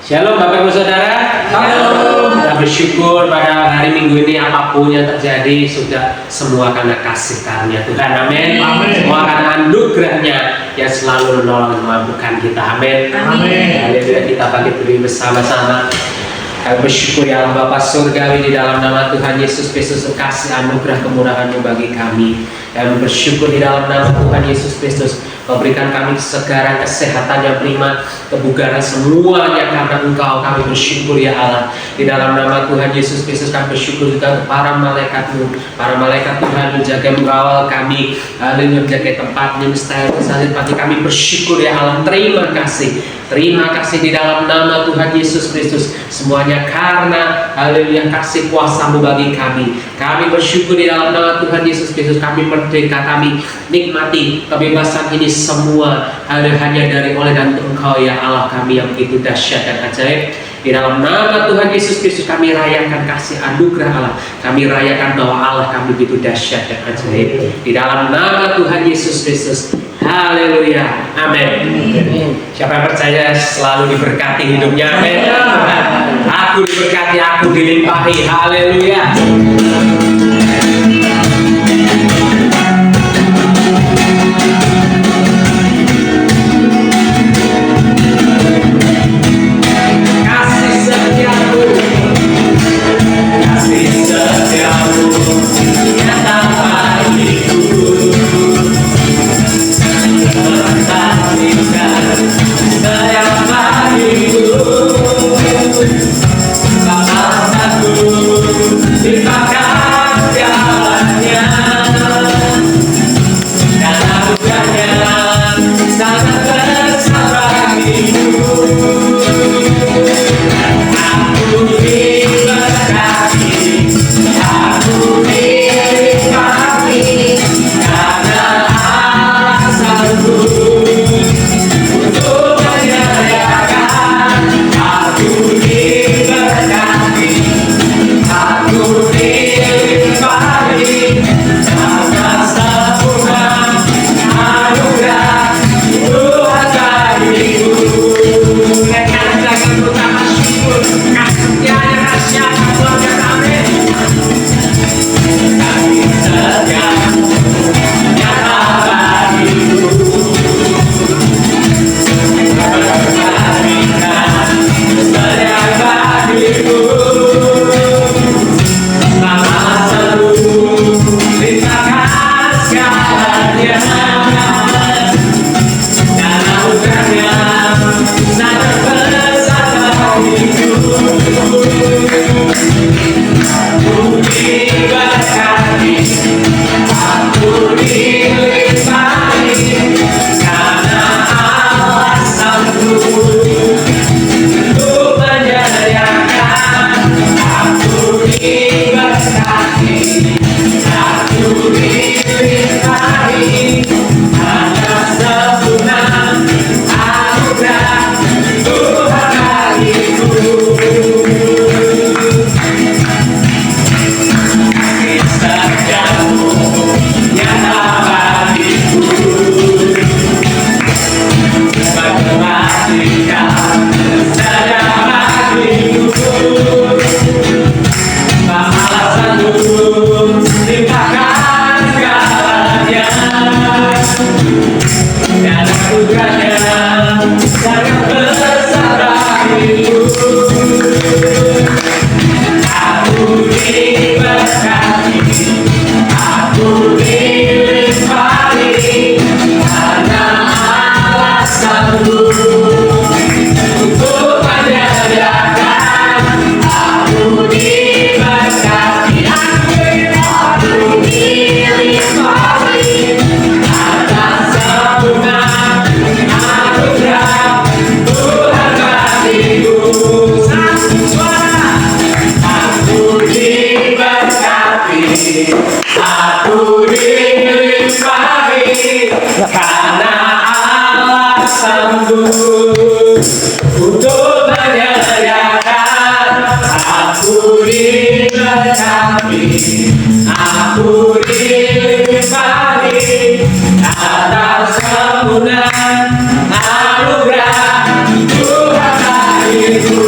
Shalom Bapak Ibu Saudara. Halo. Kita bersyukur pada hari Minggu ini apapun yang terjadi sudah semua karena kasih karunia Tuhan. Amin. Amin. Semua karena anugerahnya yang selalu menolong dan memampukan kita. Amin. Amin. Haleluya, kita bangkit berdiri bersama-sama. Kami bersyukur ya Allah Bapa Surgawi, di dalam nama Tuhan Yesus Kristus kasih anugerah kemurahan-Mu bagi kami. Kami bersyukur di dalam nama Tuhan Yesus Kristus memberikan kami kesegaran, kesehatan yang prima, kebugaran semuanya karena Engkau. Kami bersyukur ya Allah. Di dalam nama Tuhan Yesus Kristus kami bersyukur juga untuk para malaikat-Mu. Para malaikat Tuhan menjaga mengawal kami, menjaga tempatnya mustahil salib pagi. Kami bersyukur ya Allah. Terima kasih. Terima kasih di dalam nama Tuhan Yesus Kristus. Semuanya karena haleluya kasih kuasa-Mu bagi kami. Kami bersyukur di dalam nama Tuhan Yesus Kristus. Kami merdeka, kami nikmati kebebasan ini semua hanya dari oleh dan untuk Engkau ya Allah kami yang begitu dahsyat dan ajaib. Di dalam nama Tuhan Yesus Kristus kami rayakan kasih anugerah Allah. Kami rayakan bahwa Allah kami begitu dahsyat dan ajaib. Di dalam nama Tuhan Yesus Kristus. Haleluya. Amin. Siapa yang percaya selalu diberkati hidupnya? Amin. Aku diberkati, aku dilimpahi. Haleluya. Karena Allah sanggup untuk menyediakan. Aku diberkati, aku dilimpahi atas kemudahan anugerah Tuhan bagiku.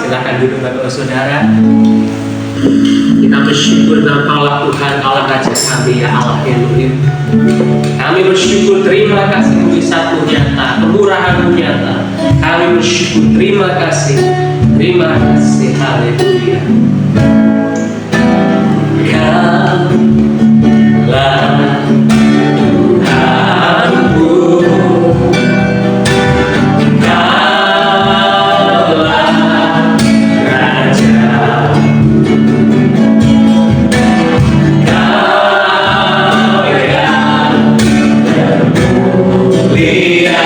Silakan duduk Bapak Saudara. Kita bersyukur dalam Allah Tuhan, Allah Raja kami, ya Allah Elohim. Kami bersyukur, terima kasih mujizat-Mu nyata, kemurahan-Mu nyata. Kami bersyukur, terima kasih, haleluya. Kaulah Tuhanku, Kaulah Raja, Kau yang termulia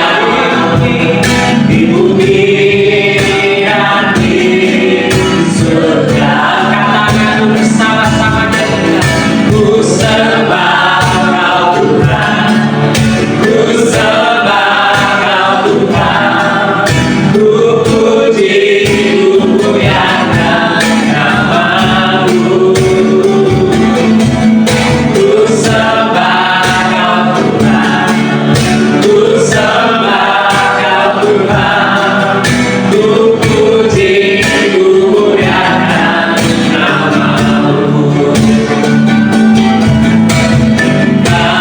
di bumi dan di surga. Katakan bersama-sama dengan ku sembah Kau Tuhan, ku sembah Kau Tuhan, ku puji, ku muliakan nama-Mu, ku sembah Kau Tuhan, ku sembah Kau Tuhan, ku puji, ku muliakan nama-Mu. Kaulah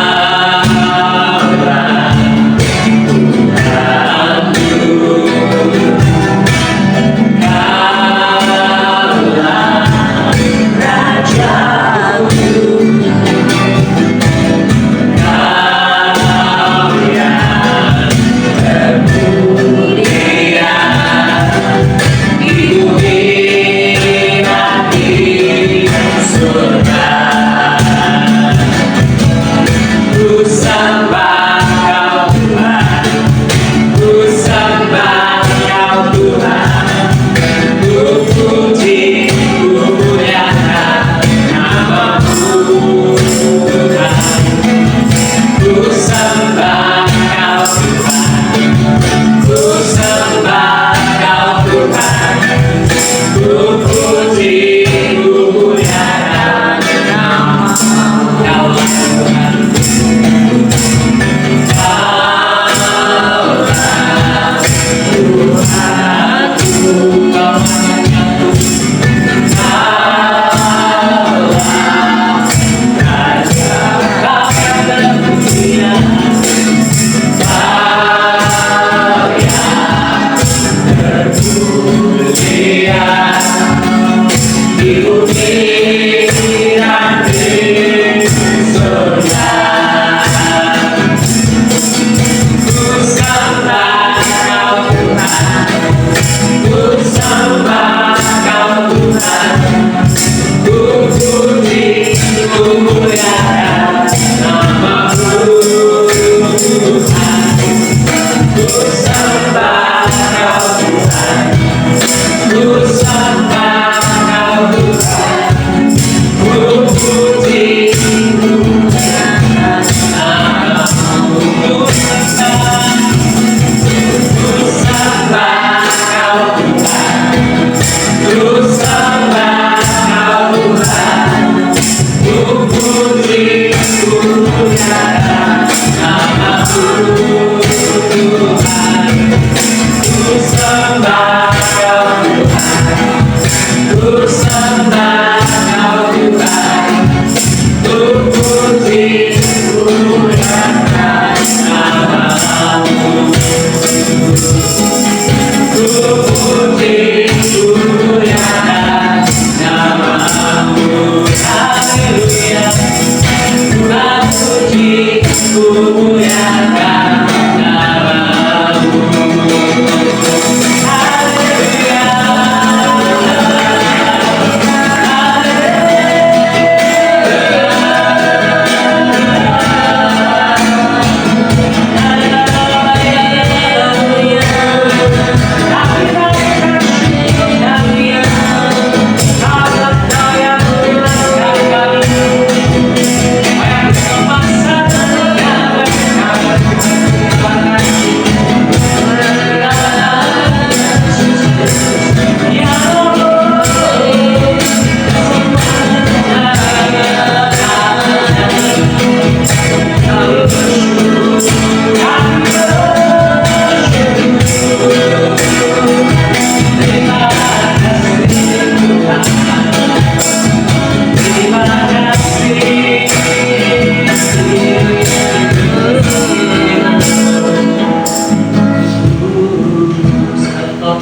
Bye.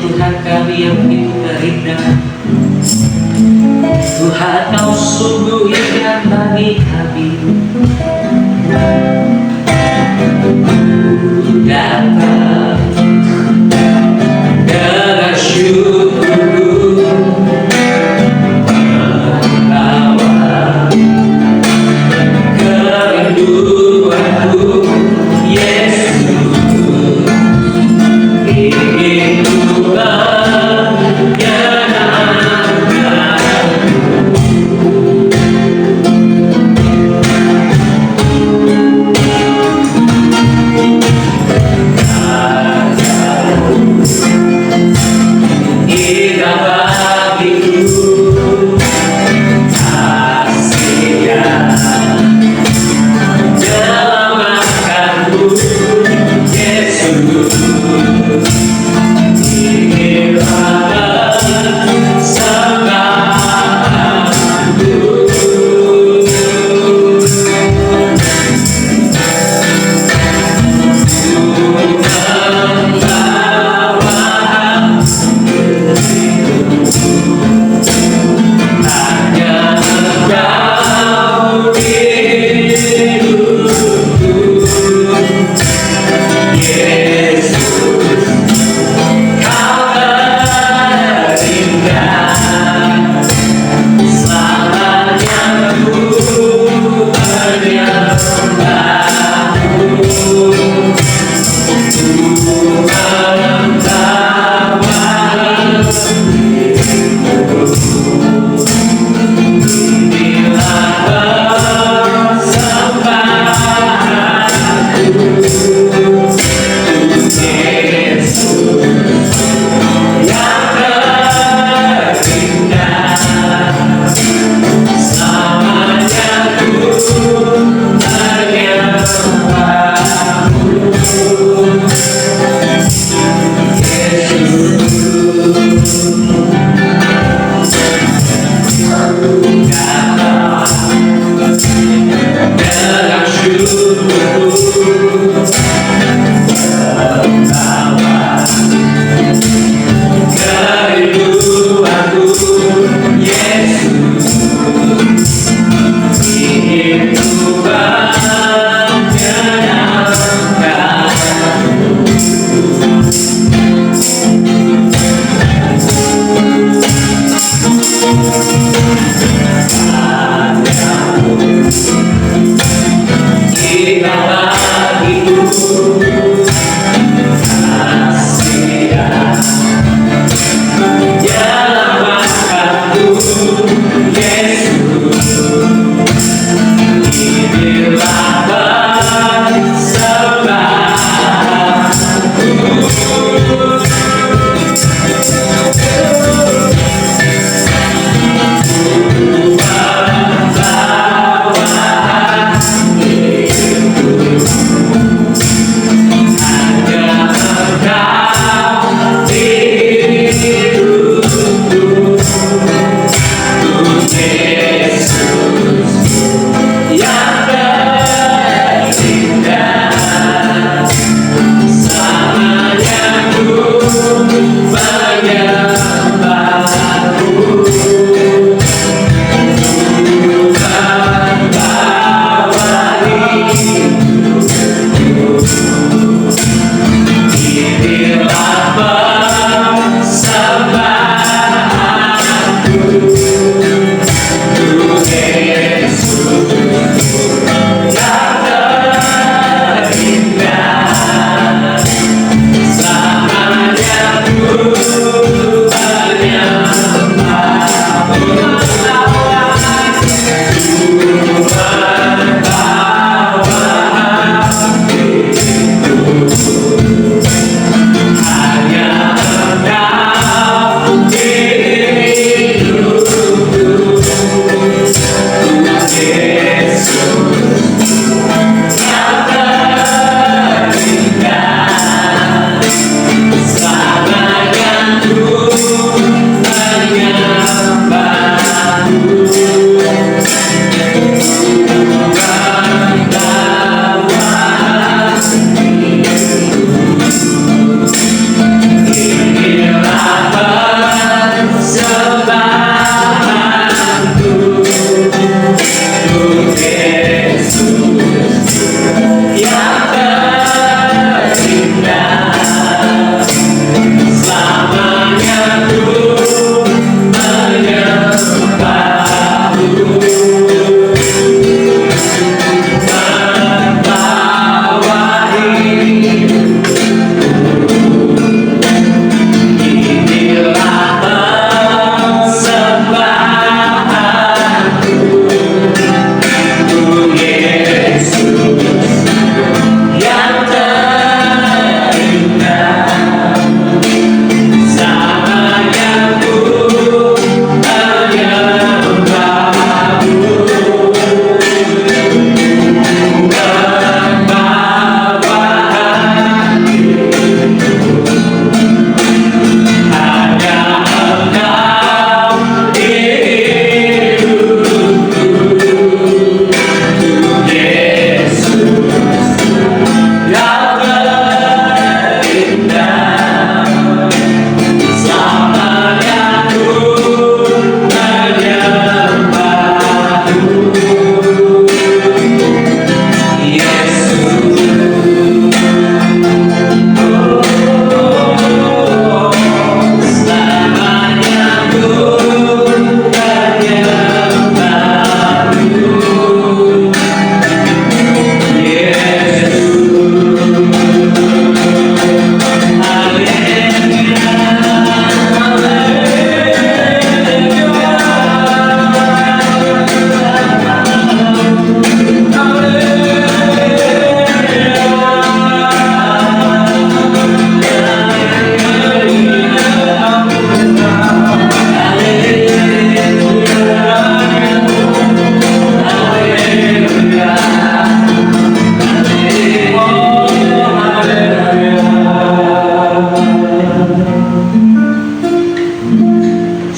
Tuhan kami yang begitu terindah. Tuhan kau sungguh indah bagi kami. Datang dengan syukur membawa kerinduanku, Yesus ingin Tuhan menyenangkan.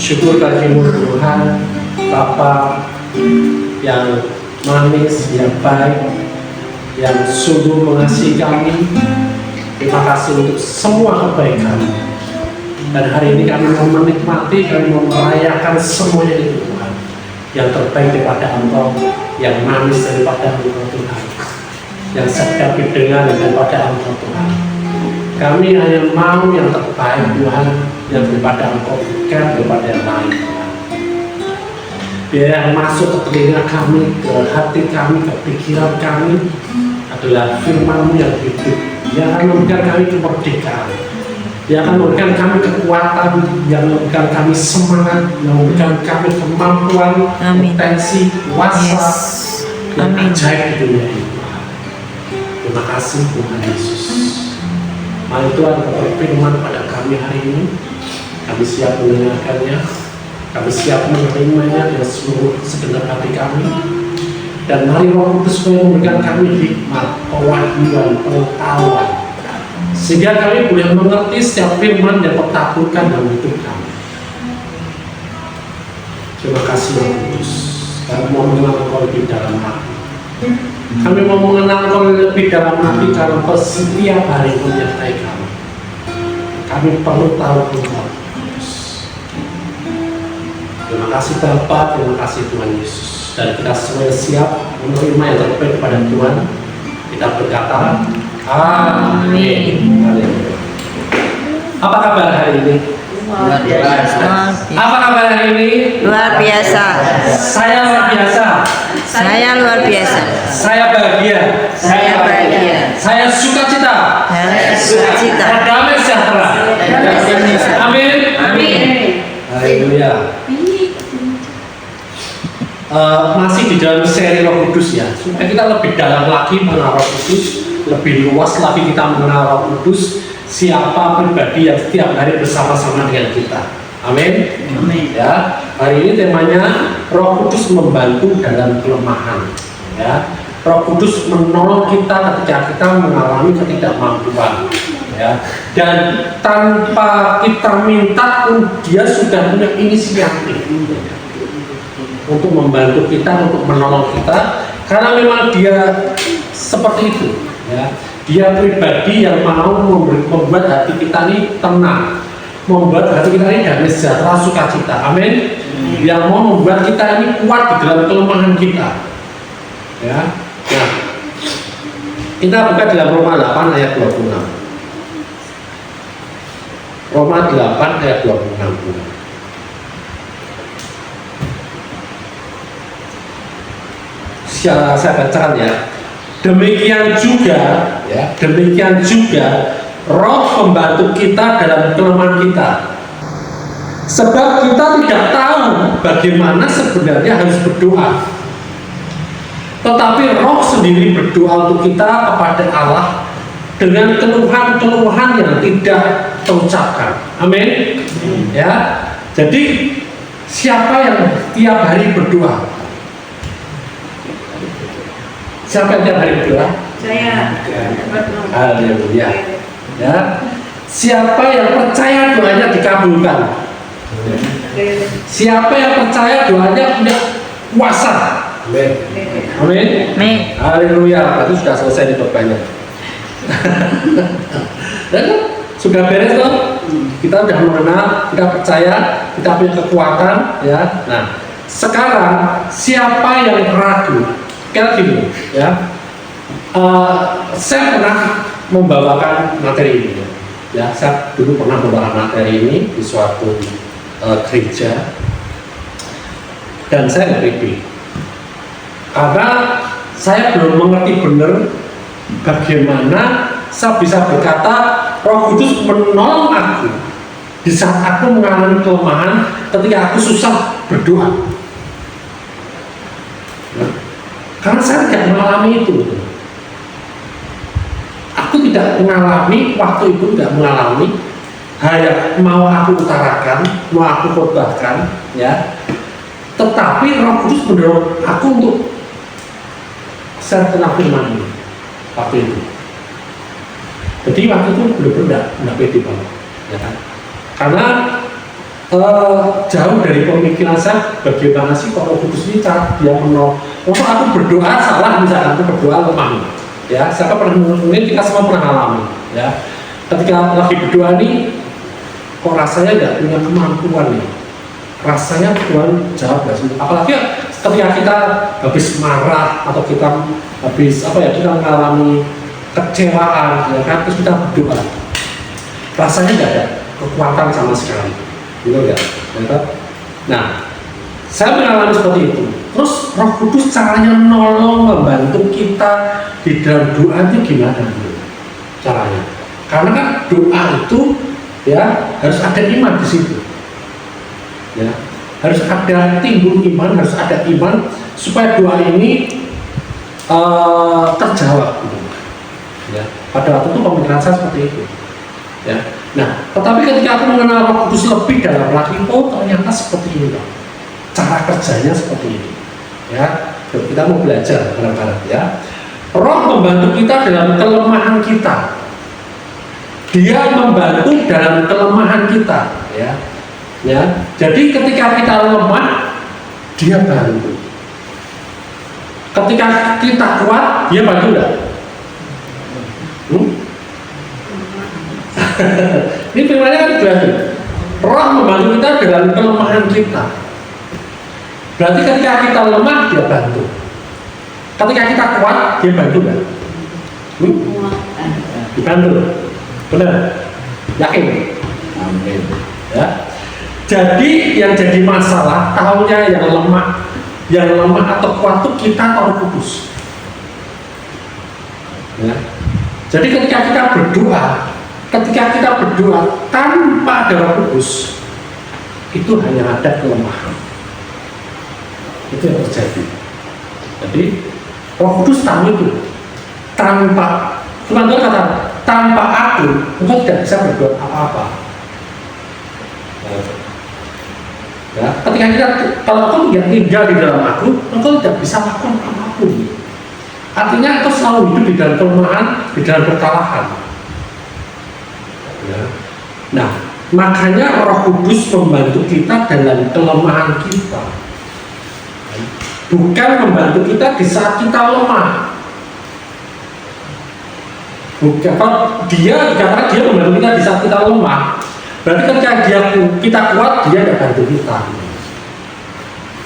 Syukur bagimu Tuhan, Bapa yang manis, yang baik, yang sungguh mengasihi kami. Terima kasih untuk semua kebaikan. Dan hari ini kami mau menikmati, kami mau merayakan semuanya itu Tuhan. Yang terbaik daripada Engkau, yang manis daripada Engkau Tuhan, yang sedap didengar daripada Engkau Tuhan. Kami hanya mau yang terbaik Tuhan, yang daripada Engkau, bukan daripada yang lain Tuhan. Biar yang masuk ke telinga kami, ke hati kami, ke pikiran kami adalah firman-Mu yang hidup, yang akan memberikan kami kemerdekaan, yang akan memberikan kami kekuatan, yang memberikan kami semangat, yang memberikan kami kemampuan, potensi, kuasa, yang ajaib di dunia ini. Terima kasih Tuhan Yesus. Mari Tuhan Kau berfirman pada kami hari ini. Kami siap mendengarkannya, kami siap menerimanya dengan seluruh segenap hati kami. Dan mari Roh Kudus memberikan kami hikmat, pewahyuan, pengetahuan, sehingga kami boleh mengerti setiap firman yang Kau taburkan dalam hidup kami. Terima kasih Roh Kudus. Kami mau mengenal Kau lebih dalam hati. Kami mau mengenal Kau lebih dalam hati karena Kau setiap hari menyertai kami. Kami perlu tahu Engkau. Terima kasih Bapa, terima kasih Tuhan Yesus. Dan kita semua siap menerima yang terbaik kepada Tuhan. Kita berkata, Amin. Apa kabar hari ini? Luar biasa. Apa kabar hari ini? Luar biasa. Saya luar biasa. Saya luar biasa. Saya bahagia. Saya bahagia. Saya sukacita. Saya sukacita. Saya damai sejahtera. Amin. Amin. Haleluya. Masih di dalam seri Roh Kudus ya, supaya kita lebih dalam lagi mengenal Roh Kudus, lebih luas lagi kita mengenal Roh Kudus, siapa pribadi yang setiap hari bersama-sama dengan kita. Amin. Amin. Ya, hari ini temanya Roh Kudus membantu dalam kelemahan. Ya, Roh Kudus menolong kita ketika kita mengalami ketidakmampuan. Ya, dan tanpa kita minta pun Dia sudah punya inisiatif untuk membantu kita, untuk menolong kita, karena memang Dia seperti itu. Ya, Dia pribadi yang mau membuat hati kita ini tenang, membuat hati kita ini damai sejahtera, sukacita. Amin. Yang mau membuat kita ini kuat di dalam kelemahan kita. Ya, nah, kita buka dalam Roma 8 ayat 26. Roma 8 ayat 26. Saya bacakan ya. Demikian juga Roh membantu kita dalam kelemahan kita. Sebab kita tidak tahu bagaimana sebenarnya harus berdoa. Tetapi Roh sendiri berdoa untuk kita kepada Allah dengan keluhan-keluhan yang tidak terucapkan. Amin. Ya. Jadi siapa yang tiap hari berdoa? Siapa yang tiap hari berdoa? Saya. Haleluya. Ya. Siapa yang percaya doanya dikabulkan? Siapa yang percaya doanya punya kuasa? Amin. Amin. Amin. Haleluya. Itu sudah selesai ditobanya. Dan sudah beres toh? Kita sudah mengenal, kita percaya, kita punya kekuatan, ya. Nah, sekarang siapa yang ragu? Kayak gini, ya. Saya pernah membawakan materi ini, ya. Saya dulu pernah membawakan materi ini di suatu gereja, dan saya nggak pede karena saya belum mengerti benar bagaimana saya bisa berkata Roh Kudus menolong aku di saat aku mengalami kelemahan ketika aku susah berdoa. Karena saya tidak mengalami itu. Aku tidak mengalami, waktu itu tidak mengalami hal yang mau aku utarakan, mau aku khotbahkan, ya. Tetapi Roh Kudus mendorong aku untuk share tentang firman ini waktu itu. Jadi waktu itu benar-benar nggak pede banget, ya kan? Karena jauh dari pemikiran saya bagaimana sih kok Roh Kudus ini cara dia menolong. Untuk aku berdoa salah, misalkan aku berdoa lemah, ya saya pernah mungkin kita semua pernah alami, ya ketika lagi berdoa nih kok rasanya nggak punya kemampuan nih, rasanya Tuhan jawab nggak sih, apalagi ketika kita habis marah atau kita habis kita mengalami kecewaan, ya kan, terus kita berdoa rasanya nggak ada kekuatan sama sekali, gitu ya. Nah, saya mengalami seperti itu. Terus Roh Kudus caranya menolong, membantu kita di dalam doa itu gimana caranya? Karena kan doa itu ya harus ada iman di situ, ya harus ada timbul iman, harus ada iman supaya doa ini terjawab. Gitu. Ya, pada waktu itu pemikiran saya seperti itu. Ya. Nah, tetapi ketika aku mengenal Roh Kudus lebih dalam lagi, oh ternyata seperti ini, Pak. Cara kerjanya seperti ini. Ya, kita mau belajar bareng-bareng ya. Roh membantu kita dalam kelemahan kita. Dia membantu dalam kelemahan kita, ya. Ya. Jadi ketika kita lemah, dia bantu. Ketika kita kuat, dia bantu enggak? Ini firmannya kan jelas. Roh membantu kita dalam kelemahan kita. Berarti ketika kita lemah, dia bantu. Ketika kita kuat, dia bantu nggak? Dibantu. Benar? Yakin? Amin. Ya. Jadi yang jadi masalah, tahunya yang lemah atau kuat itu kita atau Roh Kudus. Ya. Jadi ketika kita berdoa tanpa ada Roh Kudus, itu hanya ada kelemahan. Itu yang terjadi. Jadi Roh Kudus tahu itu. Tanpa aku, engkau tidak bisa berbuat apa-apa. Ya, kalau engkau tidak tinggal di dalam aku, engkau tidak bisa melakukan apapun. Artinya engkau selalu hidup di dalam kelemahan, di dalam kekalahan. Ya. Nah, makanya Roh Kudus membantu kita dalam kelemahan kita. Bukan membantu kita di saat kita lemah. Bukan, kalau karena dia membantu kita di saat kita lemah, berarti ketika kita kuat, dia tidak bantu kita.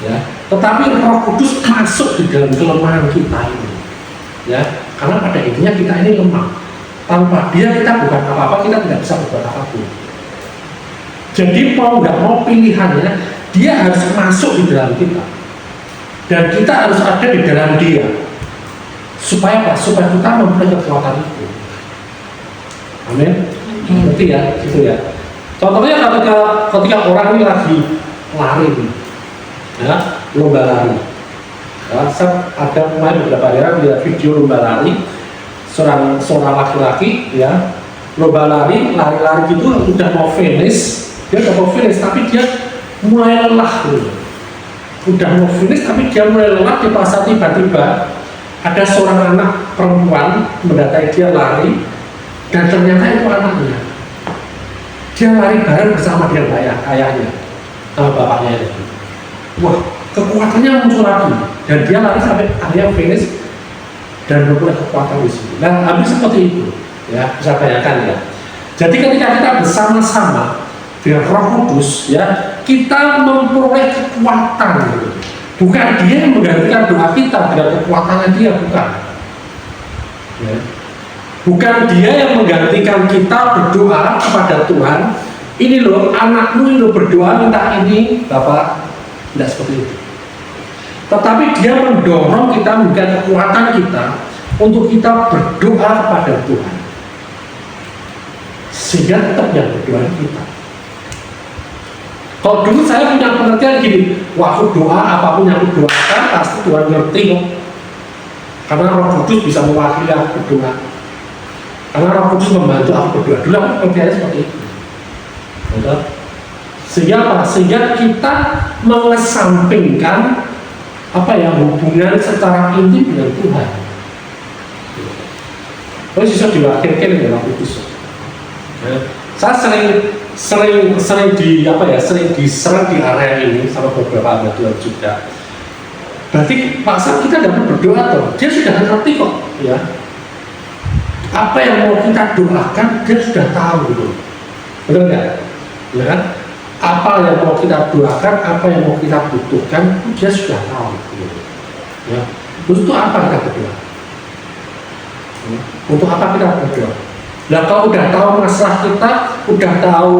Ya, tetapi Roh Kudus masuk di dalam kelemahan kita ini. Ya, karena pada intinya kita ini lemah. Tanpa dia kita bukan apa-apa, kita tidak bisa berbuat apapun. Jadi mau nggak mau pilihannya, dia harus masuk di dalam kita. Dan kita harus ada di dalam dia. Supaya apa? Supaya kita mempunyai kekuatan itu. Amin. Ngerti ya? Gitu ya. Contohnya ketika orang ini lagi lari, ya, lomba lari. Ya, saya ada main beberapa hari video lomba lari. Seorang laki-laki, ya, lomba lari gitu, udah mau finish, tapi dia mulai lelah gitu. Udah mau finish tapi dia mulai lelah, di pasar tiba-tiba ada seorang anak perempuan mendatangi dia lari, dan ternyata itu anaknya. Dia lari bareng bersama dengan ayahnya sama bapaknya itu. Wah, kekuatannya muncul lagi, dan dia lari sampai akhirnya finish dan mempunyai kekuatan di situ. Nah, habis seperti itu, ya, bisa bayangkan ya. Jadi ketika kita bersama-sama dengan Roh Kudus, ya, kita memperoleh kekuatan. Gitu. Bukan dia yang menggantikan doa kita dengan kekuatannya dia, bukan. Ya. Bukan dia yang menggantikan kita berdoa kepada Tuhan. Ini loh, anakmu ini loh berdoa minta ini, Bapak. Tidak seperti itu. Tetapi dia mendorong kita, memberikan kekuatan kita untuk kita berdoa kepada Tuhan. Sehingga tetap yang berdoa kita. Kalau dulu saya punya pengertian gini, wah aku doa, apapun yang aku doakan pasti Tuhan ngerti kok. Karena Roh Kudus bisa mewakili aku berdoa. Karena Roh Kudus membantu aku berdoa. Dulu aku pengertiannya seperti itu. Betul? Sehingga apa? Sehingga kita mengesampingkan hubungan secara intim dengan Tuhan. Terus bisa diwakilkan dengan Roh Kudus. Saya sering sering diserang di area ini sama beberapa hamba Tuhan juga. Berarti Pak Sam kita tidak perlu berdoa toh, dia sudah ngerti kok, ya. Apa yang mau kita doakan dia sudah tahu gitu, betul nggak? Ya kan? Apa yang mau kita doakan, apa yang mau kita butuhkan, dia sudah tahu. Gitu. Ya. Untuk apa kita berdoa? Untuk apa kita berdoa? Nah kalau udah tahu masalah kita, udah tahu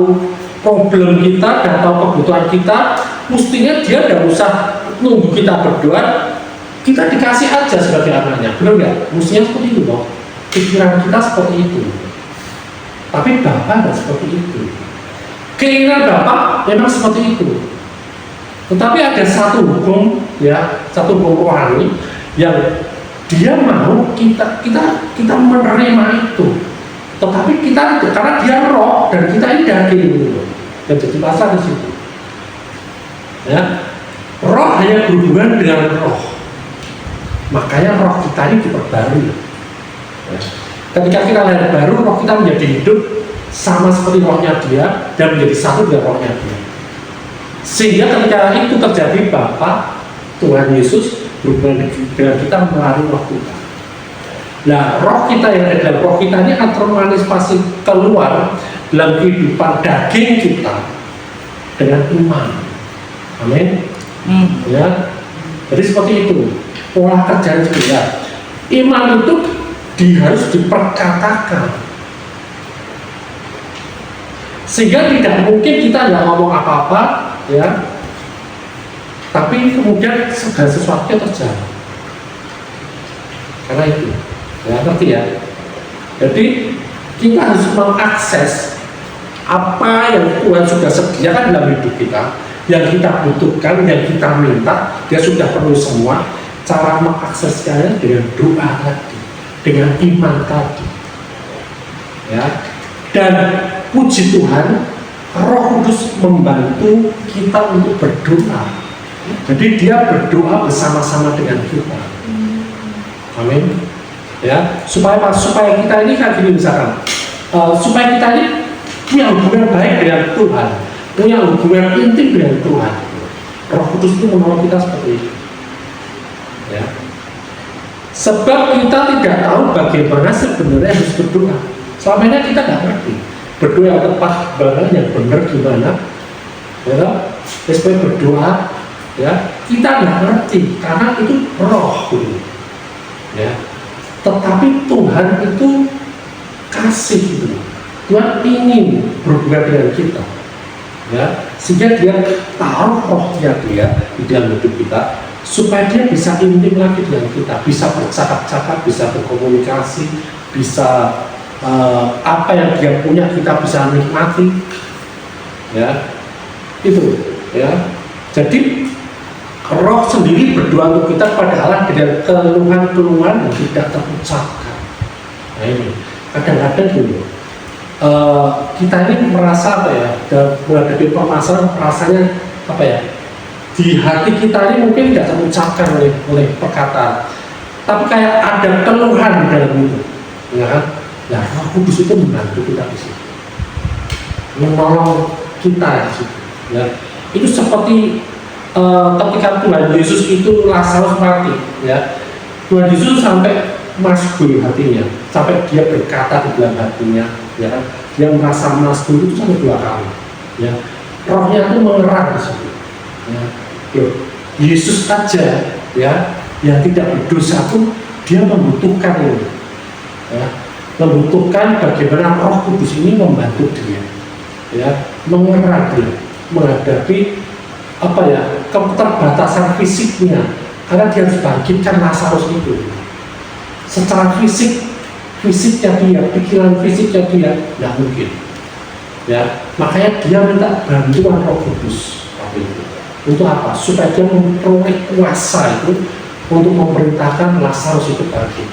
problem kita, udah tahu kebutuhan kita, mestinya dia tidak usah nunggu kita berdoa, kita dikasih aja sebagai anaknya, benar nggak? Mestinya seperti itu loh. Pikiran kita seperti itu. Tapi Bapak tidak seperti itu. Keinginan Bapak memang seperti itu. Tetapi ada satu hukum, ya, satu hukum rohani yang dia mau kita menerima itu. Tetapi kita karena dia roh dan kita ini daging gitu. Dan jadi pasal di situ. Ya, roh hanya berhubungan dengan roh. Makanya roh kita ini diperbarui. Ya. Ketika kita lahir baru, roh kita menjadi hidup sama seperti rohnya dia dan menjadi satu dengan rohnya dia. Sehingga ketika itu terjadi, Bapa Tuhan Yesus berhubungan dengan kita melalui roh kita. Nah, roh kita yang ada dalam roh kita ini akan termanifestasi keluar dalam kehidupan daging kita dengan iman. Amin. Ya, jadi seperti itu pola kerja juga. Iman itu harus diperkatakan, sehingga tidak mungkin kita nggak ngomong apa-apa, ya, tapi kemudian segala sesuatu terjadi. Karena itu, ya, ngerti ya. Jadi kita harus mengakses apa yang Tuhan sudah sediakan dalam hidup kita, yang kita butuhkan, yang kita minta, dia sudah penuhi semua. Cara mengaksesnya dengan doa tadi, dengan iman tadi, ya. Dan puji Tuhan, Roh Kudus membantu kita untuk berdoa. Jadi dia berdoa bersama-sama dengan kita. Amin. Ya, supaya kita ini kayak gini misalkan, supaya kita ini punya hubungan baik dengan Tuhan, punya hubungan intim dengan Tuhan. Roh Kudus itu menolong kita seperti itu. Ya. Sebab kita tidak tahu bagaimana sebenarnya harus berdoa. Selama ini kita nggak ngerti berdoa yang tepat gimana, yang benar gimana, ya. Supaya berdoa, ya, kita nggak ngerti karena itu roh, gitu. Ya. Tetapi Tuhan itu kasih, gitu. Tuhan ingin berhubungan dengan kita, ya, sehingga dia taruh rohnya dia di dalam hidup kita, supaya dia bisa intim lagi dengan kita, bisa bercakap-cakap, bisa berkomunikasi, bisa apa yang dia punya kita bisa nikmati, ya, itu, ya. Jadi roh sendiri berdoa untuk kita pada Allah dengan keluhan-keluhan yang tidak terucapkan. Nah ini kadang-kadang dulu kita ini merasa apa ya, menghadapi permasalahan rasanya apa ya, di hati kita ini mungkin tidak terucapkan oleh perkataan, tapi kayak ada keluhan di dalam itu, ya kan? Nah, Roh Kudus itu membantu kita di situ, menolong kita di situ. Ya, itu seperti ketika Tuhan Yesus itu Lazarus mati, ya, Tuhan Yesus sampai masbul hatinya, sampai dia berkata di dalam hatinya, ya, dia merasa masbul itu sampai 2 kali, ya, rohnya itu mengerang di situ. Ya. Yesus aja, ya, yang tidak berdosa pun dia membutuhkan ini, ya, membutuhkan bagaimana Roh Kudus ini membantu dia, ya, mengerang dia menghadapi apa ya, keterbatasan fisiknya, karena dia harus bangkitkan Lazarus itu. Secara fisiknya dia, pikiran fisiknya dia tidak mungkin, ya, makanya dia minta bantuan Roh Kudus itu. Untuk apa? Supaya dia memperoleh kuasa itu untuk memerintahkan Lazarus itu bangkit.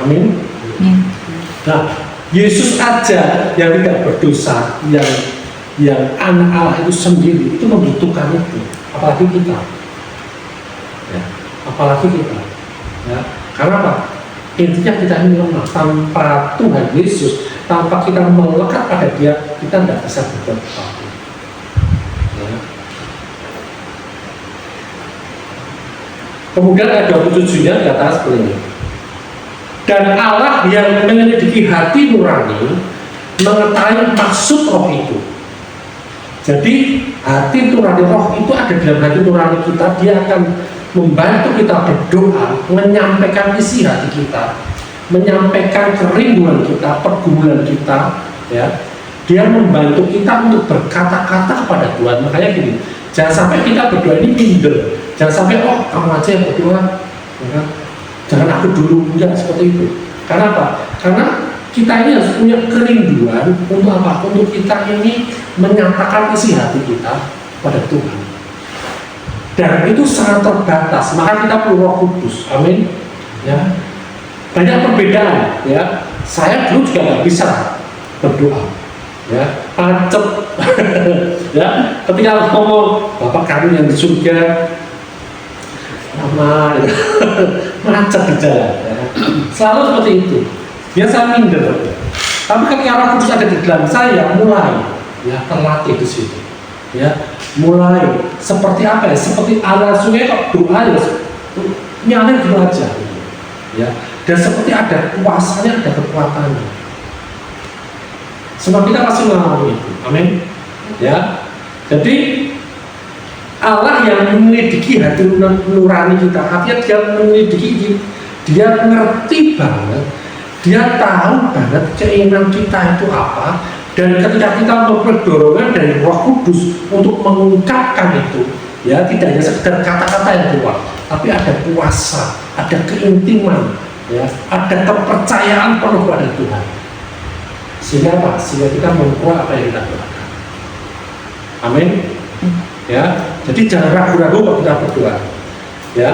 Amin. Nah, Yesus aja yang tidak berdosa, yang anak Allah itu sendiri itu membutuhkan itu, apalagi kita, ya, apalagi kita, ya. Karena apa? Intinya kita ini lemah. Tanpa Tuhan Yesus tanpa kita melekat pada Dia, kita tidak bisa berbuat apa-apa. Ya. Kemudian ayat 27-nya dikatakan seperti ini. Dan Allah yang menyelidiki hati nurani mengetahui maksud roh itu. Jadi hati nurani roh itu ada dalam hati nurani kita. Dia akan membantu kita berdoa, menyampaikan isi hati kita, menyampaikan kerinduan kita, pergumulan kita, ya. Dia membantu kita untuk berkata-kata kepada Tuhan. Makanya gini, jangan sampai kita berdoa ini minder. Jangan sampai kamu aja yang berdoa, ya. Jangan aku dulu, enggak seperti itu. Karena apa? Karena kita ini harus punya kerinduan untuk apa? Untuk kita ini menyatakan isi hati kita pada Tuhan. Dan itu sangat terbatas, maka kita perlu Roh Kudus. Amin. Ya. Banyak perbedaan, ya. Saya dulu juga nggak bisa berdoa, ya, pacet. Ya, ketika ngomong Bapak kami yang di surga, lama, ya. Macet di jalan, ya. Selalu seperti itu. Biasa minder. Tapi ketika Roh Kudus ada di dalam saya, mulai, ya, terlatih di situ. Ya, mulai seperti apa ya? Seperti air sungai kok doa ya, nyalin gitu aja, ya. Dan seperti ada kuasanya, ada kekuatannya. Semua kita pasti mengalami itu, amin. Ya, jadi Allah yang menyelidiki hati nurani kita, artinya Dia menyelidiki, Dia ngerti banget, Dia tahu banget keinginan kita itu apa. Dan ketika kita memperoleh dorongan dari Roh Kudus untuk mengungkapkan itu, ya, tidak hanya sekedar kata-kata yang keluar, tapi ada kuasa, ada keintiman, ya, ada kepercayaan penuh pada Tuhan. Sehingga apa? Sehingga kita memperoleh apa yang kita doakan. Amin. Ya, jadi jangan ragu-ragu kalau kita berdoa. Ya,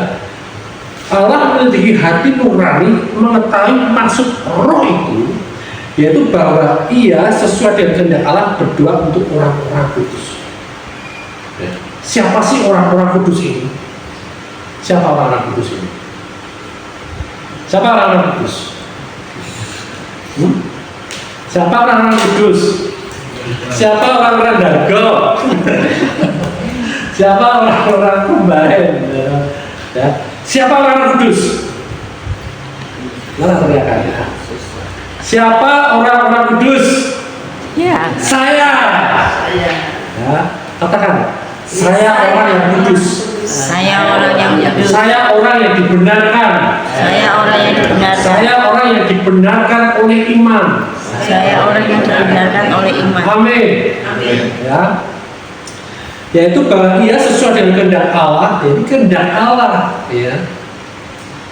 Allah menyelidiki hati nurani, mengetahui maksud roh itu, yaitu bahwa Ia sesuai dengan kehendak Allah berdoa untuk orang-orang kudus. Ya. Siapa sih orang-orang kudus ini? Siapa orang-orang kudus ini? Siapa orang-orang kudus? Siapa orang-orang kudus? Siapa orang-orang dago? Siapa orang-orang kumbahen? Ya. Siapa orang-orang kudus? Mana teriakan ya? Siapa orang-orang kudus? Ya. Saya. Ya, katakan. Saya orang yang kudus. Saya orang yang kudus. Saya orang yang dibenarkan. Saya orang yang dibenarkan. Saya orang yang dibenarkan oleh iman. Saya orang yang dibenarkan oleh iman. Amin. Amin. Ya. Yaitu bahwa Ia sesuai dengan kehendak Allah. Jadi kehendak Allah. Ya.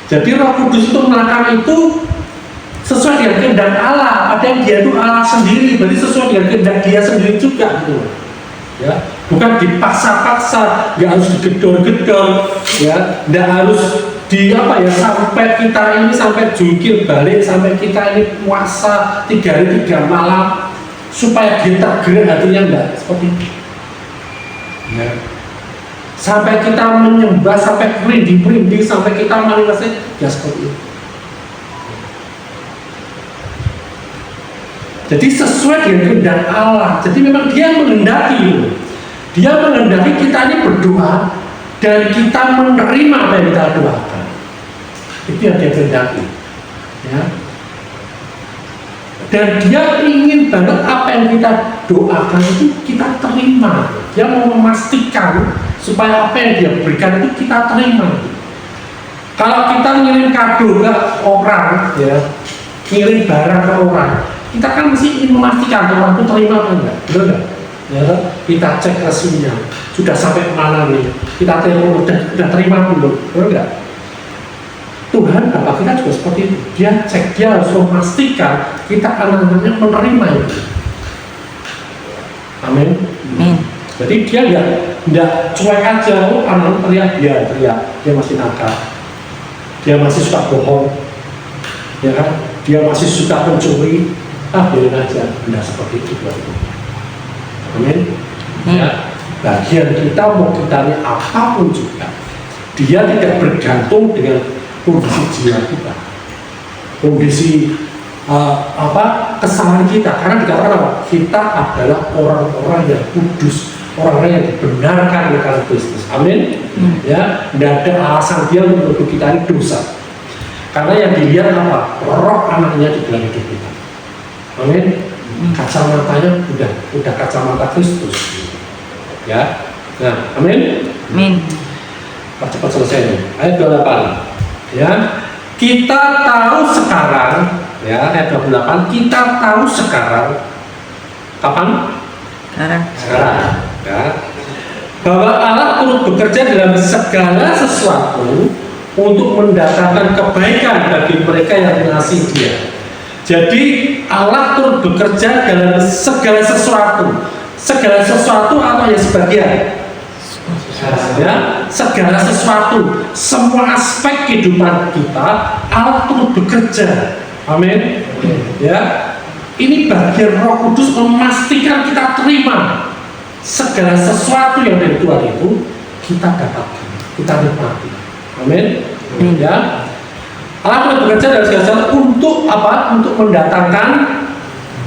Jadi Roh Kudus itu melakukan itu sesuai dengan kehendak Allah. Ada yang Dia itu Allah sendiri, berarti sesuai dengan kehendak Dia sendiri juga, gitu. Ya, bukan dipaksa-paksa, nggak harus digedor-gedor, ya, nggak harus di apa ya, sampai kita ini sampai jungkir balik, sampai kita ini puasa 3 hari 3 malam supaya Dia tergerak hatinya, enggak seperti itu. Ya. Sampai kita menyembah, sampai merinding-merinding, sampai kita menangis, ya seperti itu. Jadi sesuai dengan kehendak Allah. Jadi memang Dia menghendaki, Dia menghendaki kita ini berdoa dan kita menerima apa yang kita doakan. Itu yang Dia kehendaki, ya. Dan Dia ingin banget apa yang kita doakan itu kita terima. Dia mau memastikan supaya apa yang Dia berikan itu kita terima. Kalau kita ngirim kado ke orang, ya, ngirim barang ke orang, kita kan mesti ingin memastikan orang itu terima atau enggak, betul enggak? Ya, kita cek resminya, sudah sampai mana nih? Kita telepon, udah terima belum, betul enggak? Tuhan, Bapak kita juga seperti itu. Dia cek, Dia harus memastikan kita anak-anaknya menerima itu. Amin. Amin. Jadi Dia enggak cuek aja, anak teriak, dia masih nakal, dia masih suka bohong, ya kan? Dia masih suka mencuri. Biarin aja, tidak seperti itu. Amin. Ya, bagian kita mau kita apapun juga, Dia tidak bergantung dengan kondisi jiwa kita, kondisi kesalahan kita, karena dikatakan apa? Kita adalah orang-orang yang kudus, orang-orang yang dibenarkan oleh karena Kristus. Amin. Ya, tidak ada alasan dia untuk menuduh kita ini dosa. Karena yang dilihat apa? Roh anaknya di dalam hidup kita. Amin. Kacamatanya udah kacamata Kristus. Ya. Nah, amin. Amin. Cepat selesai nih. Ayat 28. Ya. Kita tahu sekarang, ya, ayat 28, kita tahu sekarang. Kapan? Sekarang. Ya. Bahwa Allah turut bekerja dalam segala sesuatu untuk mendatangkan kebaikan bagi mereka yang mengasihi Dia. Jadi Allah turut bekerja dalam segala sesuatu. Segala sesuatu atau yang sebagian? Ya, segala sesuatu, semua aspek kehidupan kita Allah turut bekerja. Amin. Ya, ini bagian Roh Kudus memastikan kita terima segala sesuatu yang dari Tuhan itu kita dapatkan, kita nikmati. Amin. Ya, Allah turut bekerja dalam segala sesuatu untuk apa? Untuk mendatangkan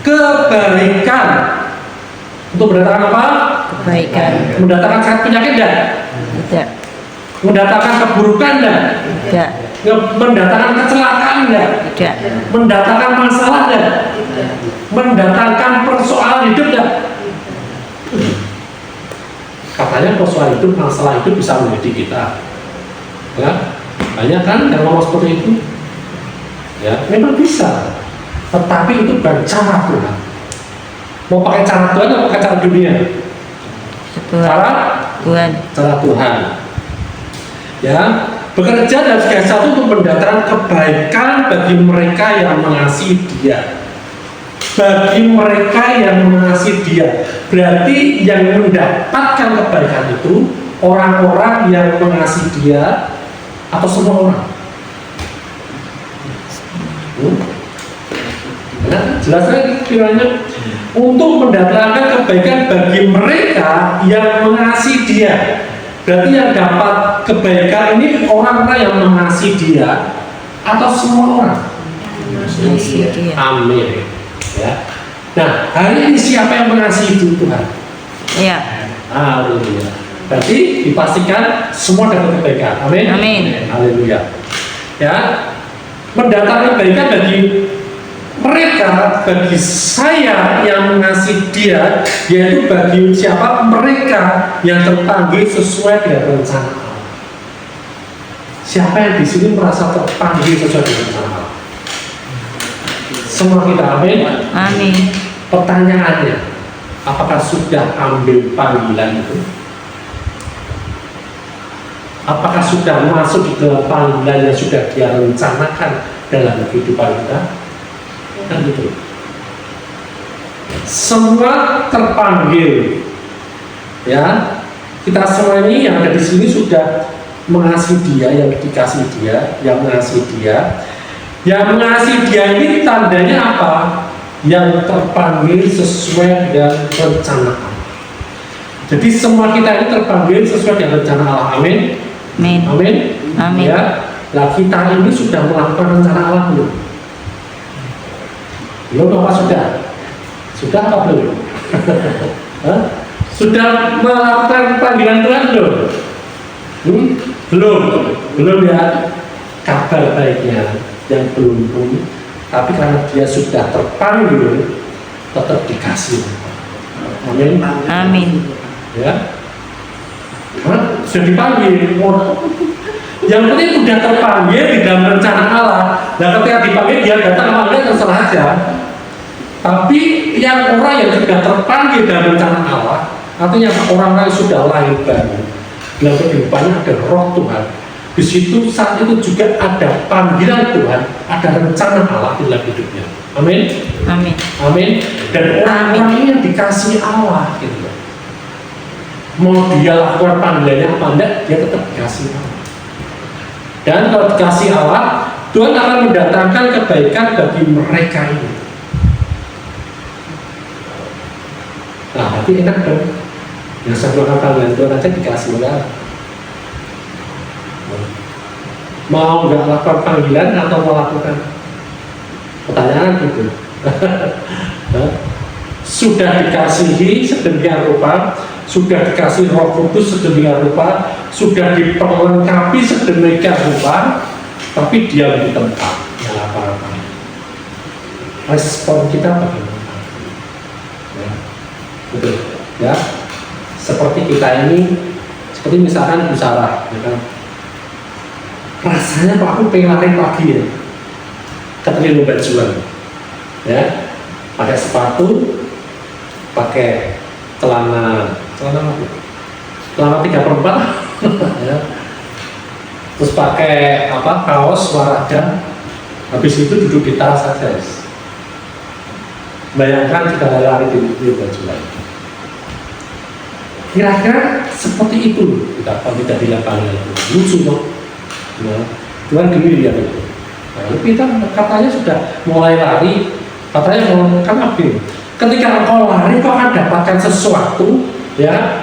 kebaikan. Untuk mendatangkan apa? Kebaikan. Mendatangkan sakit penyakit dan Tidak. mendatangkan keburukan dan Tidak. mendatangkan kecelakaan dan Tidak. mendatangkan masalah dan mendatangkan persoalan hidup dan katanya persoalan hidup, masalah hidup bisa menjadi kita. Ya, banyak kan yang ngomong seperti itu. Ya, memang bisa. Tetapi itu bukan cara Tuhan. Mau pakai cara Tuhan atau pakai cara dunia? Cara Tuhan. Cara Tuhan. Ya, bekerja dalam segala sesuatu untuk mendatangkan kebaikan bagi mereka yang mengasihi Dia. Bagi mereka yang mengasihi Dia, berarti yang mendapatkan kebaikan itu orang-orang yang mengasihi Dia atau semua orang. Nah, jelas lagi kiranya untuk mendatangkan kebaikan bagi mereka yang mengasihi Dia. Berarti yang dapat kebaikan ini orang-orang yang mengasihi Dia atau semua orang? Mengasihi Dia. Amin. Ya. Nah, hari ini siapa yang mengasihi Tuhan? Iya. Haleluya. Berarti dipastikan semua dapat kebaikan. Amin. Amin. Haleluya. Ya. Mendatangkan kebaikan bagi mereka, bagi saya yang mengasihi Dia, yaitu bagi siapa? Mereka yang terpanggil sesuai dengan rencana Allah. Siapa yang di sini merasa terpanggil sesuai dengan rencana Allah? Semua kita, amin. Amin. Pertanyaannya, apakah sudah ambil panggilan itu? Apakah sudah masuk di dalam panggilan yang sudah Dia rencanakan dalam kehidupan kita? Kan gitu. Semua terpanggil, ya. Kita semua ini yang ada di sini sudah mengasihi Dia, yang dikasihi Dia, yang mengasihi Dia. Yang mengasihi Dia ini tandanya apa? Yang terpanggil sesuai dengan rencana Allah. Jadi semua kita ini terpanggil sesuai dengan rencana Allah. Amin. Amin. Amin. Amin. Ya. Nah, kita ini sudah melakukan rencana Allah belum? Belum apa sudah? Sudah apa belum? Sudah melakukan panggilan Tuhan belum? Belum ya. Kabar baiknya yang belum pun, tapi karena dia sudah terpanggil, tetap dikasih. Amin. Amin. Ya. Sudah dipanggil. Yang penting sudah terpanggil di dalam rencana Allah. Nah, ketika dipanggil dia datang apa enggak terserah aja. Tapi yang orang yang sudah terpanggil dalam rencana Allah, artinya orang-orang yang sudah lahir baru, dalam kehidupannya ada Roh Tuhan. Di situ saat itu juga ada panggilan Tuhan, ada rencana Allah di dalam hidupnya. Amin. Amin. Amin. Dan orang-orang ini yang dikasih Allah, gitu. Mau dia lakukan panggilannya apa enggak, dia tetap dikasih Allah. Dan kalau dikasih Allah, Tuhan akan mendatangkan kebaikan bagi mereka ini. Nah, berarti enak dong. Yang sebelum panggilan Tuhan aja dikasih oleh Allah. Mau nggak lakukan panggilan atau mau lakukan? Pertanyaan gitu. Sudah dikasihi sedemikian rupa, sudah dikasih Roh Kudus sedemikian rupa, sudah diperlengkapi sedemikian rupa, tapi diam di tempat, ya apa-apa. Respon kita bagaimana? Ya, betul, ya. Seperti kita ini, seperti misalkan Bu Sarah, ya kan? Rasanya kok aku pengen lari pagi ya, katanya lomba juang, ya, pakai sepatu, pakai celana 3/4 ya. Terus pakai kaos olahraga, habis itu duduk di teras saja. Bayangkan kita lari di baju lain. Kira-kira seperti itu kita kalau tidak di lapangan itu lucu dong. Ya, Tuhan gini lihat itu. Nah, kita katanya sudah mulai lari, katanya mau kan apa? Ketika kau lari, kau akan dapatkan sesuatu, ya.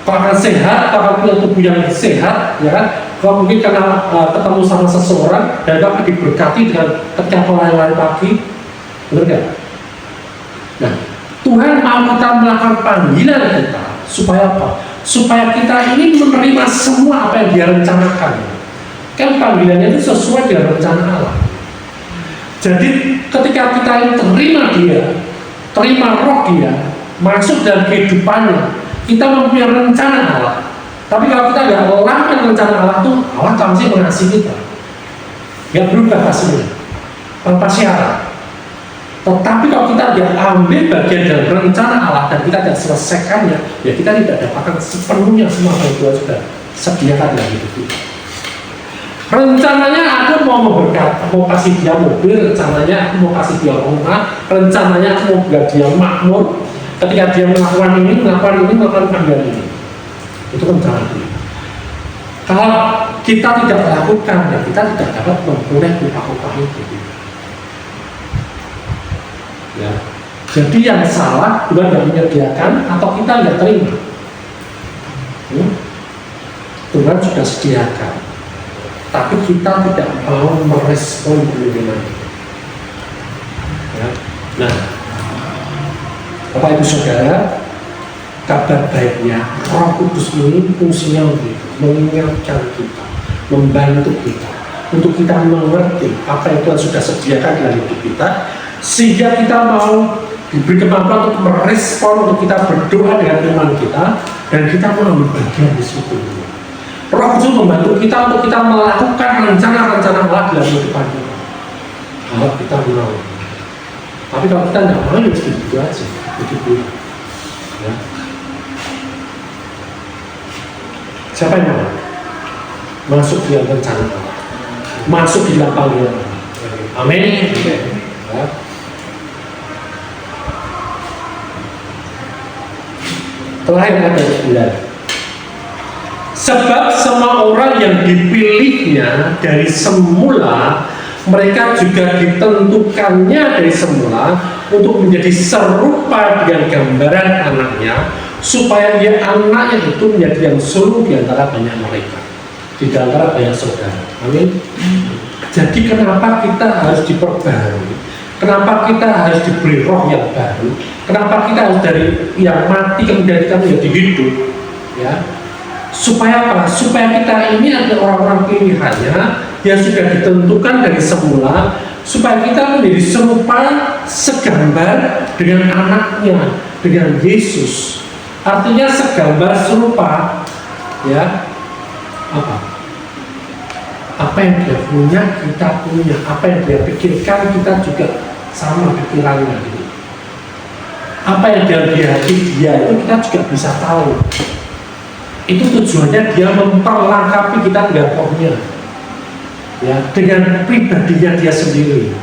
Kau akan sehat, kau akan punya tubuh yang sehat, ya kan? Kau mungkin karena ketemu sama seseorang dan kau akan diberkati dengan ketika kau lari pagi, benar nggak? Nah, Tuhan mau kita melakukan panggilan kita supaya apa? Supaya kita ini menerima semua apa yang Dia rencanakan. Kan panggilannya itu sesuai dengan rencana Allah. Jadi ketika kita ini terima Dia, terima Roh Dia masuk dalam kehidupannya, kita mempunyai rencana Allah. Tapi kalau kita nggak melakukan rencana Allah itu, Allah masih mengasihi kita, nggak berubah hasilnya tanpa syarat. Tetapi kalau kita tidak ambil bagian dalam rencana Allah dan kita tidak selesaikannya, ya kita tidak dapatkan sepenuhnya semua yang Tuhan sudah sediakan dalam hidup kita. Rencananya aku mau memberkati, mau kasih dia mobil, rencananya aku mau kasih dia rumah, rencananya aku mau buat dia makmur. Ketika dia melakukan ini, melakukan panggilan ini, itu rencana dia. Kalau kita tidak melakukan, ya kita tidak dapat memperoleh upah-upah itu. Ya. Jadi yang salah Tuhan tidak menyediakan atau kita tidak terima. Tuhan sudah sediakan, tapi kita tidak mau merespon pengiriman. Ya. Nah, Bapak Ibu Saudara, kabar baiknya Roh Kudus ini fungsinya untuk mengingatkan kita, membantu kita, untuk kita mengerti apa yang Tuhan sudah sediakan dalam hidup kita, sehingga kita mau diberi kemampuan untuk merespon, untuk kita berdoa dengan iman kita, dan kita mengambil bagian di situ. Roh Kudus membantu kita untuk kita melakukan rencana-rencana Allah dalam kehidupan kita. Kalau kita mau, tapi kalau kita tidak mau, ya begitu aja, begitu. Ya. Siapa yang mau masuk di rencana Allah, masuk di dalam panggilan Allah? Amin. Ya. Terakhir ada 9. Sebab semua orang yang dipilihnya dari semula, mereka juga ditentukannya dari semula untuk menjadi serupa dengan gambaran anaknya, supaya dia anaknya itu menjadi yang sulung di antara banyak mereka, di antara banyak saudara. Amin. Jadi kenapa kita harus diperbarui? Kenapa kita harus diberi roh yang baru? Kenapa kita harus dari yang mati kemudian kita menjadi hidup? Ya, supaya apa? Supaya kita ini adalah orang-orang pilihannya yang sudah ditentukan dari semula, supaya kita menjadi serupa, segambar dengan anaknya, dengan Yesus. Artinya segambar serupa, ya, apa yang dia punya, kita punya. Apa yang dia pikirkan, kita juga sama pikirannya. Apa yang dalam di hati dia itu kita juga bisa tahu. Itu tujuannya dia memperlengkapi kita dengan rohnya, ya, dengan pribadinya dia sendiri.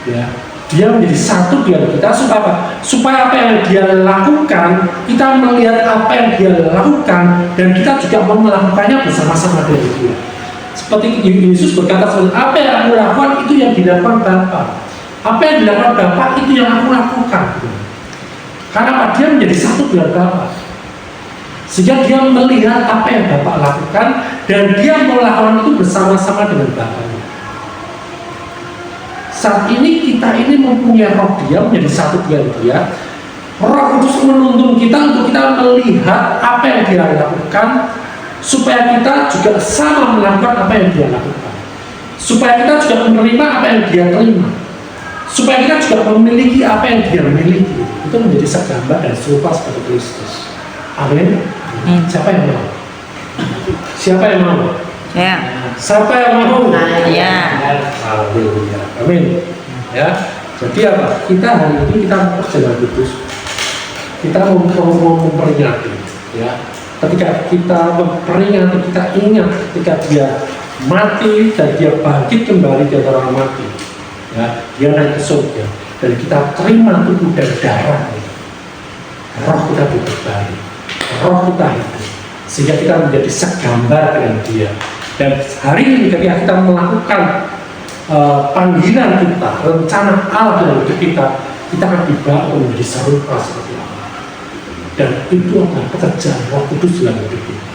Ya, dia menjadi satu dengan kita supaya apa? Supaya apa yang dia lakukan, kita melihat apa yang dia lakukan dan kita juga mau melakukannya bersama-sama dengan dia. Seperti Yesus berkata, apa yang aku lakukan itu yang dilakukan Bapa. Apa yang dilakukan Bapa itu yang aku lakukan. Karena apa? Dia menjadi satu dengan Bapa. Sehingga dia melihat apa yang Bapa lakukan dan dia melakukan itu bersama-sama dengan Bapanya. saat ini kita ini mempunyai roh dia, menjadi satu dengan dia. Roh Kudus menuntun kita untuk kita melihat apa yang dia lakukan, supaya kita juga sama melakukan apa yang dia lakukan, supaya kita juga menerima apa yang dia terima, supaya kita juga memiliki apa yang dia miliki. Itu menjadi segambar dan serupa seperti Kristus. Amin. Siapa yang mau? Siapa yang mau? Ya. Siapa yang mau? Ya. Haleluya. Amin. Ya. Jadi apa? Kita hari ini kita memperjalan kudus. Kita memperingati, ya. Ketika kita memperingati, kita ingat ketika dia mati dan dia bangkit kembali dari orang mati, ya. Dia naik ke surga dan kita terima tubuh dan darah. Roh kita kembali, roh kita hidup, sehingga kita menjadi segambar dengan dia. Dan hari ini ketika kita melakukan panggilan kita, rencana Allah dalam hidup kita akan dibangun menjadi serupa seperti Allah. Dan itu adalah pekerjaan Roh Kudus dalam hidup kita.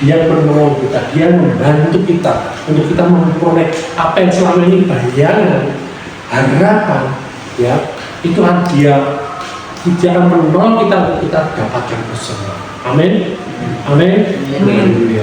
Dia menolong kita, dia membantu kita untuk kita memperoleh apa yang selama ini bayangan, harapan, ya, itu dia akan menolong kita untuk kita dapatkan bersama. Amin. Amin. Haleluya.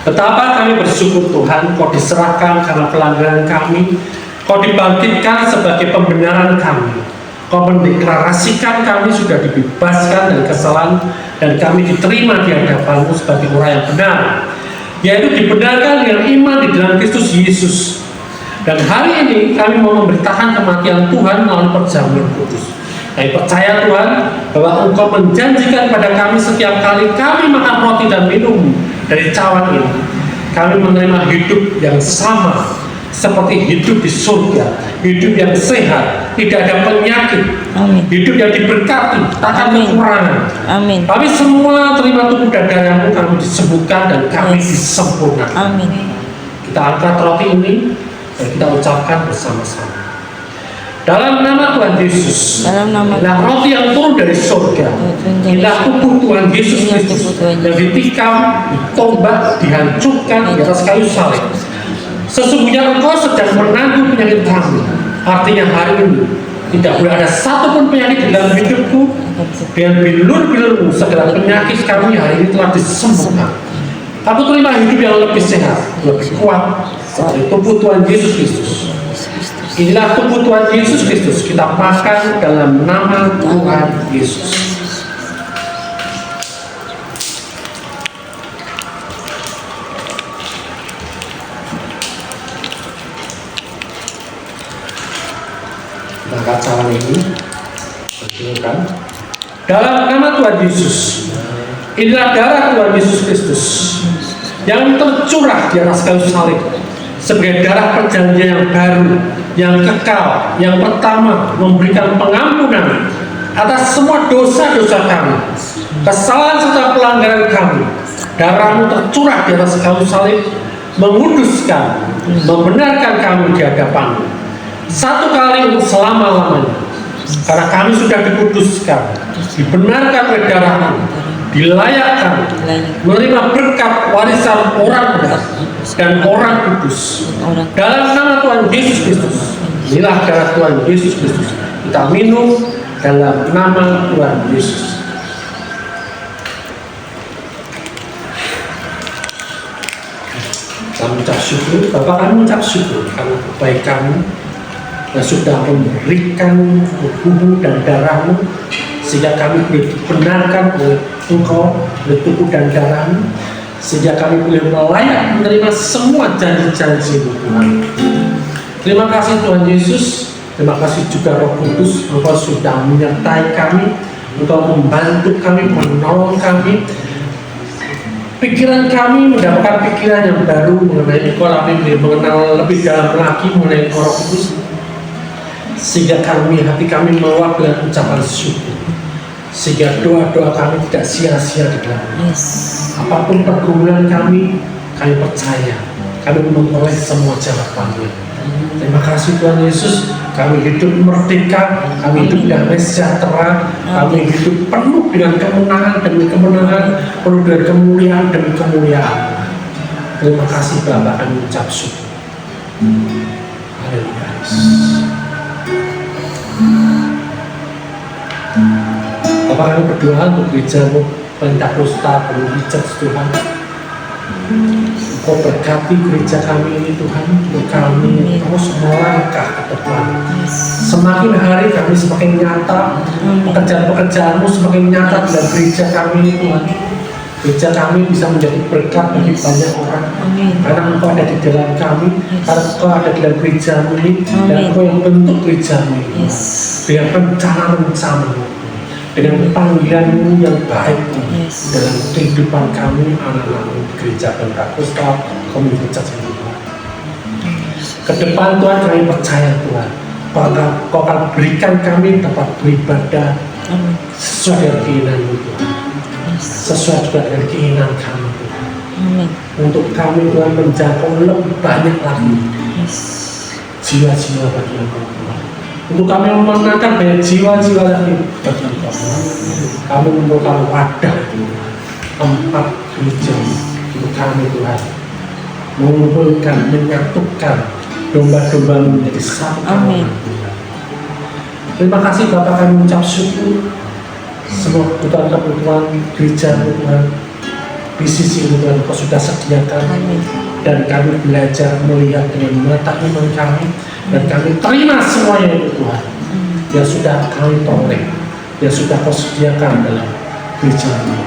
Betapa kami bersyukur Tuhan, Kau diserahkan karena pelanggaran kami, Kau dibangkitkan sebagai pembenaran kami, Kau mendeklarasikan kami sudah dibebaskan dari kesalahan dan kami diterima di hadapan-Mu sebagai orang yang benar, yaitu dibenarkan dengan iman di dalam Kristus Yesus. Dan hari ini kami mau memberitakan kematian Tuhan melalui perjamuan kudus. Kami percaya Tuhan bahwa Engkau menjanjikan pada kami setiap kali kami makan roti dan minum dari cawan ini, kami menerima hidup yang sama seperti hidup di surga, hidup yang sehat, tidak ada penyakit. Amin. Hidup yang diberkati, tak ada Amin. kekurangan. Amin. Kami semua terima tubuh dan darah-Mu, kami disembuhkan dan kami disempurnakan. Amin. Kita angkat roti ini dan kita ucapkan bersama-sama. Dalam nama Tuhan Yesus, Dalam nama inilah roti yang turun dari surga, inilah tubuh Tuhan Yesus Kristus yang ditikam, ditombak, dihancurkan di atas kayu salib. Sesungguhnya Engkau sedang menanggung penyakit kami. Artinya hari ini tidak boleh ada satupun penyakit di dalam hidupku. Dengan bilur-bilur-Mu segala penyakit kami hari ini telah disembuhkan. Aku terima hidup yang lebih sehat, lebih kuat seperti tubuh Tuhan Yesus Kristus. Inilah tubuh Tuhan Yesus Kristus. Kita makan dalam nama Tuhan Yesus. Kita angkat tangan ini, berdoa. Dalam nama Tuhan Yesus. Inilah darah Tuhan Yesus Kristus yang tercurah di atas kayu salib sebagai darah perjanjian yang baru, yang kekal, yang pertama memberikan pengampunan atas semua dosa-dosa kami, kesalahan serta pelanggaran kami. Darahmu tercurah di atas kayu salib menguduskan, membenarkan kami di hadapanmu satu kali untuk selama-lamanya. Karena kami sudah dikuduskan, dibenarkan oleh darahmu, dilayakkan menerima berkat warisan orang benar dan orang kudus. Dalam nama Tuhan Yesus Kristus. Inilah darah Tuhan Yesus Kristus. Kita minum dalam nama Tuhan Yesus. Kami ucap syukur, Bapak kami ucap syukur karena kebaikan-Mu yang sudah memberikan tubuh dan darah-Mu sehingga kami boleh dibenarkan oleh Engkau, oleh tubuh dan darah-Mu, sehingga kami boleh layak menerima semua janji-janji Tuhan. Terima kasih Tuhan Yesus, terima kasih juga Roh Kudus. Engkau sudah menyertai kami, Engkau membantu kami, menolong kami. Pikiran kami mendapatkan pikiran yang baru mengenai Engkau, kami mengenal lebih dalam lagi mengenai Roh Kudus, sehingga hati kami meluap dengan ucapan syukur, sehingga doa-doa kami tidak sia-sia di dalam. Apapun pergumulan kami percaya kami memperoleh semua jawabannya. Terima kasih Tuhan Yesus, kami hidup merdeka, kami hidup damai sejahtera, kami hidup penuh dengan kemenangan demi kemenangan, penuh dengan kemuliaan demi kemuliaan. Terima kasih Bapa, kami ucap syukur. Haleluya. Bapak kami berdoa untuk gereja-Mu Pentakosta Gunung Richards Tuhan. Engkau berkati gereja kami ini Tuhan, untuk kami terus melangkah ke depan. Semakin hari kami semakin nyata, pekerjaan-pekerjaan-Mu semakin nyata dalam gereja kami ini Tuhan. Gereja kami bisa menjadi berkat bagi banyak orang, karena Engkau ada di dalam kami, karena Engkau ada di dalam gereja-Mu ini, dan Engkau yang bentuk gereja-Mu ini dengan rencana-rencana-Mu, dengan panggilan-Mu yang baik dalam kehidupan kami anak-anak-Mu di gereja Pentakosta Komunitas Tuhan. Ke depan Tuhan kami percaya Tuhan, Kau akan berikan kami tempat beribadah sesuai dengan keinginan-Mu Tuhan, sesuai juga dengan keinginan kami Tuhan. Untuk kami Tuhan menjangkau lebih banyak lagi jiwa-jiwa bagi Engkau Tuhan. Untuk kami memenangkan banyak jiwa-jiwa lagi bagi Engkau Tuhan. Kami memerlukan wadah tempat gereja untuk kami Tuhan, mengumpulkan, menyatukan domba-domba menjadi satu. Amin. Terima kasih Bapak, kami mengucap syukur semua kebutuhan-kebutuhan gereja Tuhan di sisi Tuhan Kau sudah sediakan. Dan kami belajar melihat dengan mata iman kami, dan kami terima semuanya itu Tuhan yang sudah kami peroleh, yang sudah Kau sediakan dalam gereja ini.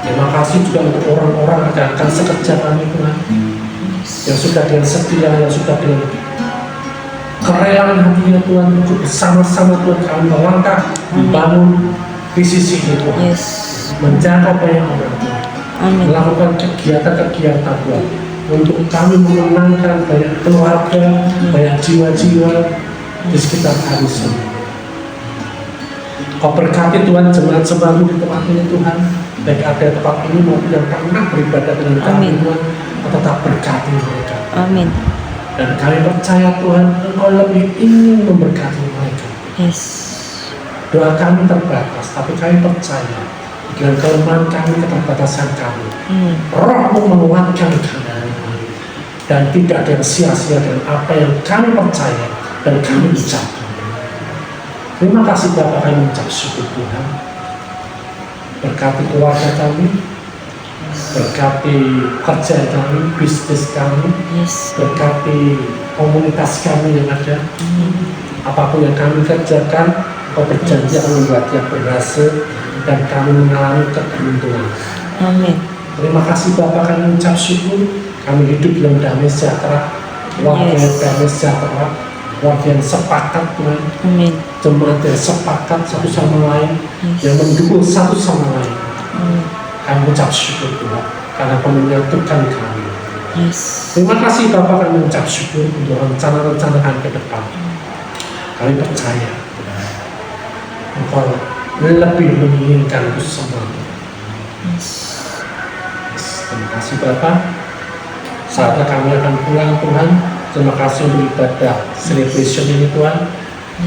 Terima kasih juga untuk orang-orang yang akan sekerja kami Tuhan, yang sudah dengan setia, yang sudah dengan kerelaan hatinya Tuhan, untuk bersama-sama Tuhan kami melangkah membangun di sisi ini Tuhan, menjaga banyak orang Tuhan, melakukan kegiatan-kegiatan Tuhan untuk kami memenangkan banyak keluarga, banyak jiwa-jiwa di sekitar kami semua. Kau berkati Tuhan jemaat-jemaat-Mu di tempat ini Tuhan, baik ada tempat ini maupun yang pernah beribadah dengan kami Tuhan, tetap berkati mereka. Amin. Dan kami percaya Tuhan, Engkau lebih ingin memberkati mereka. Doa kami terbatas, tapi kami percaya dengan kelemahan kami, keterbatasan kami, Roh-Mu menguatkan kami, dan tidak ada yang sia-sia dengan apa yang kami percaya dan kami ucapkan. Terima kasih Bapak, kami ucap syukur Tuhan. Berkati keluarga kami, berkati kerja kami, bisnis kami, Yes. berkati komunitas kami yang ada. Apapun yang kami kerjakan, Kau berjanji akan membuat dia berhasil dan kami mengalami keberuntungan. Amin. Terima kasih Bapak, kami mengucap syukur. Kami hidup dalam damai sejahtera, warga yang Yes. damai sejahtera, warga yang sepakat Tuhan, Amin. jemaat yang sepakat satu sama lain, Yes. yang mendukung satu sama lain. Amin. Kami mengucap syukur Tuhan, karena Kau menyatukan kami. Yes. Terima kasih Bapak, kami mengucap syukur untuk rencana-rencana kami ke depan. Kami percaya Engkau lebih menginginkan itu semua. Yes. Terima kasih Bapak. Saatnya kami akan pulang Tuhan. Terima kasih untuk ibadah celebration ini Tuhan,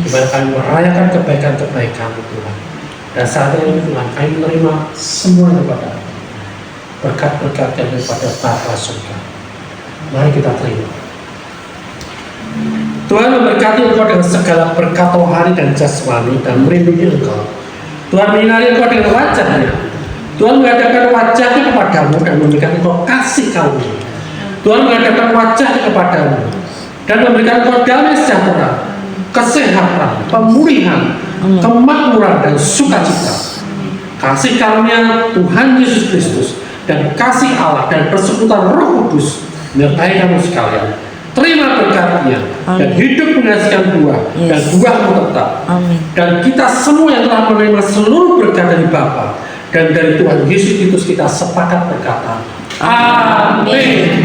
di mana kami merayakan kebaikan-kebaikan Tuhan. Dan saat ini Tuhan, kami menerima semua daripada berkat-berkat yang daripada Bapa surga. Mari kita terima. Tuhan memberkati engkau dengan segala berkat rohani dan jasmani dan melindungi engkau. Tuhan menyinari engkau dengan wajahnya. Tuhan menghadapkan wajahnya kepadamu dan memberikan engkau kasih karunia. Tuhan menghadapkan wajahnya kepadamu dan memberikan engkau damai sejahtera, kesehatan, pemulihan, kemakmuran dan sukacita. Kasih karunia Tuhan Yesus Kristus dan kasih Allah dan persekutuan Roh Kudus menyertai kamu sekalian. Terima berkatnya dan hidup menghasilkan buah dan buahmu tetap. Amin. Dan kita semua yang telah menerima seluruh berkat dari Bapa dan dari Tuhan Yesus Kristus, kita sepakat berkata, Amin.